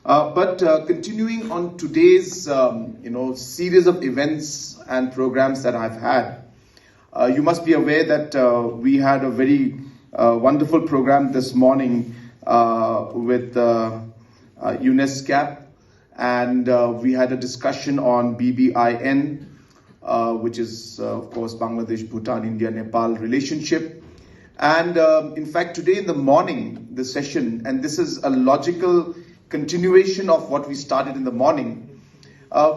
But continuing on today's series of events and programs that I've had, you must be aware that we had a very wonderful program this morning with UNESCO, and we had a discussion on BBIN, which is of course Bangladesh, Bhutan, India, Nepal relationship. And in fact, today in the morning, the session, and this is a logical continuation of what we started in the morning,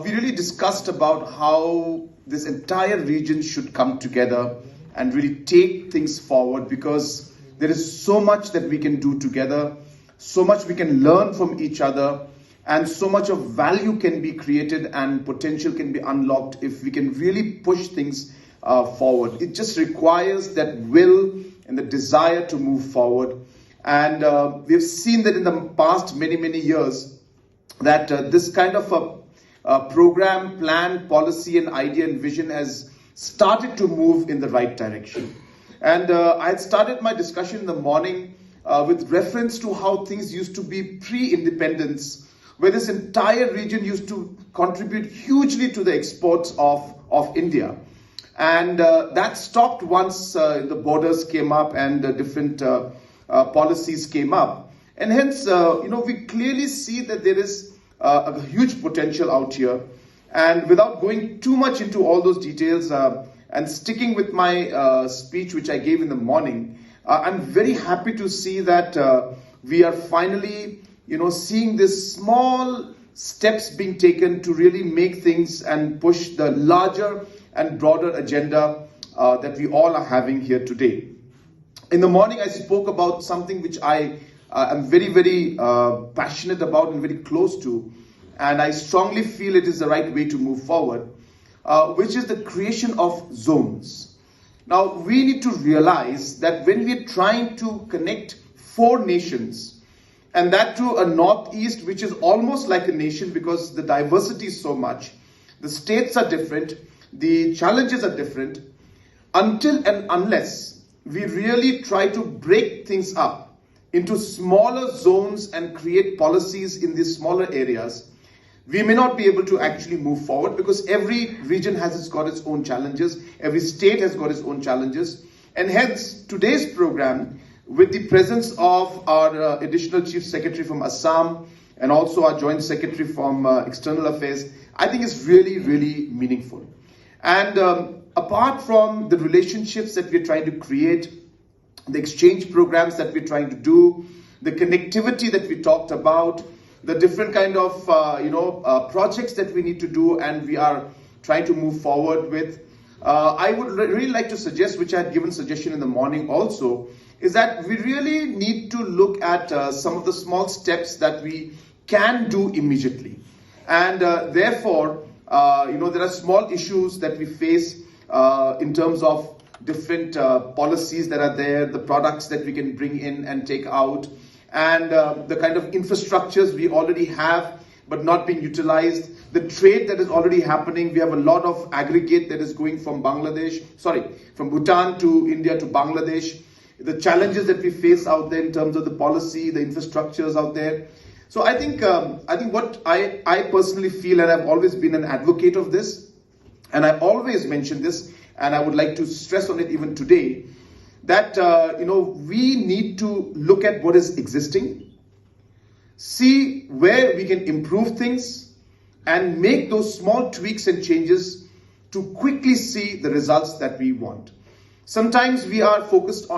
we really discussed about how this entire region should come together and really take things forward, because there is so much that we can do together, so much we can learn from each other, and so much of value can be created and potential can be unlocked if we can really push things forward. It just requires that will and the desire to move forward. And we've seen that in the past many years that this kind of a program, plan, policy and idea and vision has started to move in the right direction. And I had started my discussion in the morning with reference to how things used to be pre-independence, where this entire region used to contribute hugely to the exports of India. And that stopped once the borders came up and different policies came up. And hence, we clearly see that there is a huge potential out here. And without going too much into all those details and sticking with my speech which I gave in the morning, I'm very happy to see that we are finally, seeing these small steps being taken to really make things and push the larger and broader agenda that we all are having here today. In the morning, I spoke about something which I am very passionate about and very close to, and I strongly feel it is the right way to move forward, which is the creation of zones. Now, we need to realize that when we are trying to connect 4 nations, and that to a northeast, which is almost like a nation because the diversity is so much, the states are different, the challenges are different, until and unless we really try to break things up into smaller zones and create policies in these smaller areas, we may not be able to actually move forward, because every region has got its own challenges, every state has got its own challenges. And hence, today's program, with the presence of our additional Chief Secretary from Assam and also our Joint Secretary from External Affairs, I think is really meaningful. And apart from the relationships that we're trying to create, the exchange programs that we're trying to do, the connectivity that we talked about, the different kind of projects that we need to do and we are trying to move forward with, I would really like to suggest, which I had given suggestion in the morning also, is that we really need to look at some of the small steps that we can do immediately. And therefore, there are small issues that we face in terms of different policies that are there, the products that we can bring in and take out, and the kind of infrastructures we already have but not being utilized, the trade that is already happening. We have a lot of aggregate that is going from from Bhutan to India to Bangladesh, the challenges that we face out there in terms of the policy, the infrastructures out there. So I think what I personally feel, and I've always been an advocate of this, and I always mention this, and I would like to stress on it even today, that we need to look at what is existing, see where we can improve things, and make those small tweaks and changes to quickly see the results that we want. Sometimes we are focused on